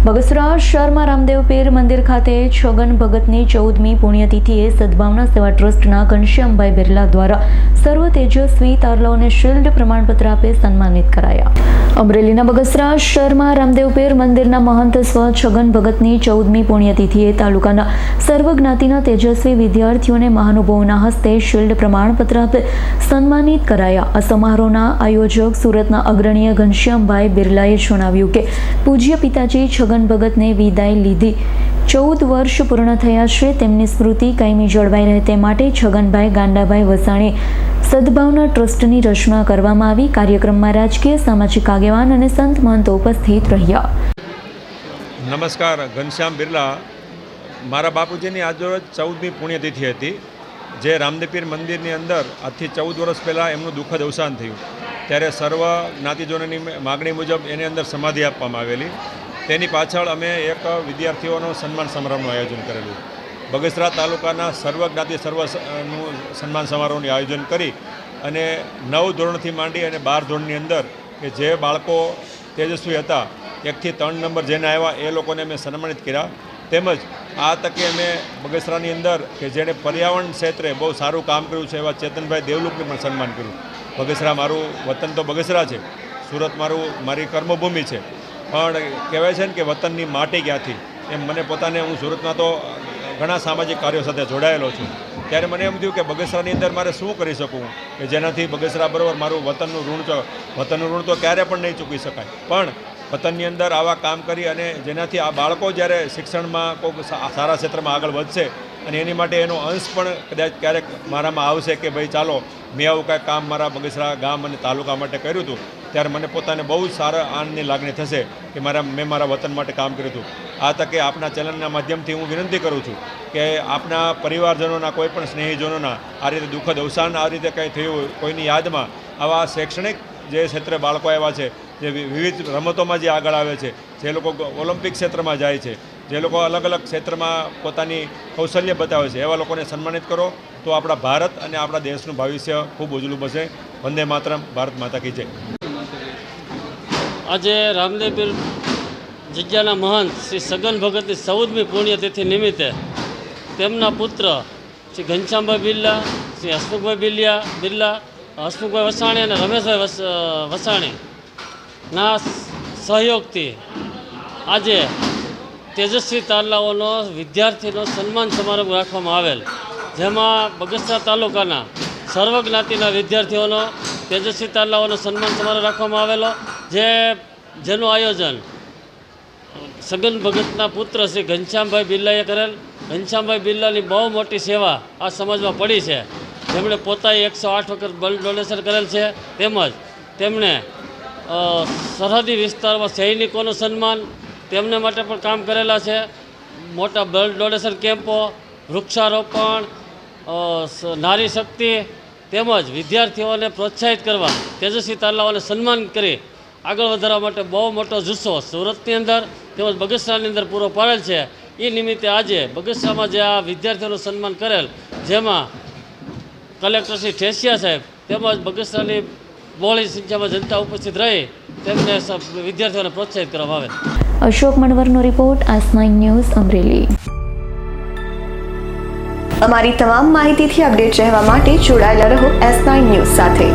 બગસરા શહેરમાં રામદેવ પીર મંદિર ખાતે છગન ભગતની 14મી પુણ્યતિથિએ સદભાવના સેવા ટ્રસ્ટના ઘનશ્યામભાઈ બિરલા દ્વારા સર્વ તેજસ્વી તારલાઓને શિલ્ડ પ્રમાણપત્ર આપી સન્માનિત કરાયા। અમરેલીના બગસરા શહેરમાં રામદેવ પીર મંદિરના મહંત સ્વ છગન ભગતની 14મી પુણ્યતિથિએ તાલુકાના સર્વ જ્ઞાતિના તેજસ્વી વિદ્યાર્થીઓને મહાનુભાવોના હસ્તે શિલ્ડ પ્રમાણપત્ર આપી સન્માનિત કરાયા। આ સમારોહના આયોજક સુરતના અગ્રણીય ઘનશ્યામભાઈ બિરલાએ જણાવ્યું કે પૂજ્ય પિતાજી છગન ભગતને વિદાય લીધી 14 વર્ષ પૂર્ણ થયા છે। તેમની સ્મૃતિ કાયમી જળવાઈ રહે તે માટે છગનભાઈ ગાંડાભાઈ વસાણી સદભાવના ટ્રસ્ટની રચના કરવામાં આવી। કાર્યક્રમમાં રાજકીય સામાજિક આગેવાન અને સંત મહંતો ઉપસ્થિત રહ્યા। નમસ્કાર, ઘનશ્યામ બિરલા। મારા બાપુજીની આજરોજ 14મી પુણ્યતિથિ હતી, જે રામદેવ પીર મંદિરની અંદર આજથી 14 વર્ષ પહેલાં એમનું દુઃખદ અવસાન થયું। ત્યારે સર્વ જ્ઞાતિજનોની માગણી મુજબ એની અંદર સમાધિ આપવામાં આવેલી। તેની પાછળ અમે એક વિદ્યાર્થીઓનો સન્માન સમારોહનું આયોજન કરેલું। બગસરા તાલુકાના સર્વ જ્ઞાતિ સર્વનું સન્માન સમારોહનું આયોજન કરી અને 9 ધોરણથી માંડી અને 12 ધોરણની અંદર કે જે બાળકો તેજસ્વી હતા, 1 થી 3 નંબર જેને આવ્યા એ લોકોને અમે સન્માનિત કર્યા। તેમજ આ તકે અમે બગસરાની અંદર કે જેણે પર્યાવરણ ક્ષેત્રે બહુ સારું કામ કર્યું છે એવા ચેતનભાઈ દેવલુકને પણ સન્માન કર્યું। બગસરા મારું વતન તો બગસરા છે, સુરત મારી કર્મભૂમિ છે, પણ કહેવાય છે ને કે વતનની માટી ક્યાંથી, એમ મને પોતાને હું સુરતમાં તો ઘણા સામાજિક કાર્યો સાથે જોડાયેલો છું। ત્યારે મને એમ થયું કે બગસરાની અંદર મારે શું કરી શકું કે જેનાથી બગસરા બરાબર મારું વતનનું ઋણ તો ક્યારે પણ નહીં ચૂકવી શકાય, પણ વતનની અંદર આવા કામ કરી અને જેનાથી આ બાળકો જ્યારે શિક્ષણમાં કોઈક સારા ક્ષેત્રમાં આગળ વધશે અને એની માટે એનો અંશ પણ કદાચ ક્યારેક મારામાં આવશે કે ભાઈ ચાલો મેં આવું કાંઈ કામ મારા બગસરા ગામ અને તાલુકા માટે કર્યું હતું, ત્યારે મને પોતાને બહુ જ સારા આનંદની લાગણી થશે કે મેં મારા વતન માટે કામ કર્યું હતું। આ તકે આપના ચેનલના માધ્યમથી હું વિનંતી કરું છું કે આપના પરિવારજનોના કોઈ પણ સ્નેહીજનોના આ રીતે દુઃખદ અવસાન આ રીતે કંઈ થયું કોઈની યાદમાં આવા શૈક્ષણિક જે ક્ષેત્રે બાળકો આવ્યા છે, જે વિવિધ રમતોમાં જે આગળ આવે છે, જે લોકો ઓલિમ્પિક ક્ષેત્રમાં જાય છે, જે લોકો અલગ અલગ ક્ષેત્રમાં પોતાની કૌશલ્ય બતાવે છે, એવા લોકોને સન્માનિત કરો તો આપણા ભારત અને આપણા દેશનું ભવિષ્ય ખૂબ ઉજળું બનશે। વંદે માતરમ, ભારત માતા કી જય। આજે રામદેવ પીર જગ્યાના મહંત શ્રી છગન ભગતની 14મી પુણ્યતિથિ નિમિત્તે તેમના પુત્ર શ્રી ઘનશ્યામભાઈ બિરલા, શ્રી હસમુખભાઈ બિરલા, હસમુખભાઈ વસાણી અને રમેશભાઈ વસાણીના સહયોગથી આજે તેજસ્વી તારલાઓનો વિદ્યાર્થીનો સન્માન સમારોહ રાખવામાં આવેલ, જેમાં બગસરા તાલુકાના સર્વ જ્ઞાતિના વિદ્યાર્થીઓનો તેજસ્વી તારલાઓનો સન્માન સમારોહ રાખવામાં આવેલો, જેનું આયોજન છગન ભગતના પુત્ર શ્રી ઘનશ્યામભાઈ બિરલાએ કરેલ। ઘનશ્યામભાઈ બિરલાની બહુ મોટી સેવા આ સમાજમાં પડી છે, જેમણે પોતાએ 108 વખત બ્લડ ડોનેશન કરેલ છે, તેમજ તેમણે સરહદી વિસ્તારમાં સૈનિકોનું સન્માન તેમને માટે પણ કામ કરેલા છે। મોટા બ્લડ ડોનેશન કેમ્પો, વૃક્ષારોપણ, નારી શક્તિ તેમજ વિદ્યાર્થીઓને પ્રોત્સાહિત કરવા, તેજસ્વી તારલાઓને સન્માન કરી આગળ વધારવા માટે બહુ મોટો જુસ્સો સુરતની અંદર તેમજ બગસરાની અંદર પૂરો પાડેલ છે। એ નિમિત્તે આજે બગસરામાં જે આ વિદ્યાર્થીઓનું સન્માન કરેલ, જેમાં કલેક્ટર શ્રી ઠેસિયા સાહેબ તેમજ બગસરાની બહોળી સંખ્યામાં જનતા ઉપસ્થિત રહી તેમને વિદ્યાર્થીઓને પ્રોત્સાહિત કરવામાં આવે। અશોક મણવરનો રિપોર્ટ, AS9 ન્યૂઝ, અમરેલી। અમારી તમામ માહિતીથી અપડેટ રહેવા માટે જોડાયેલા રહો AS9 ન્યૂઝ સાથે।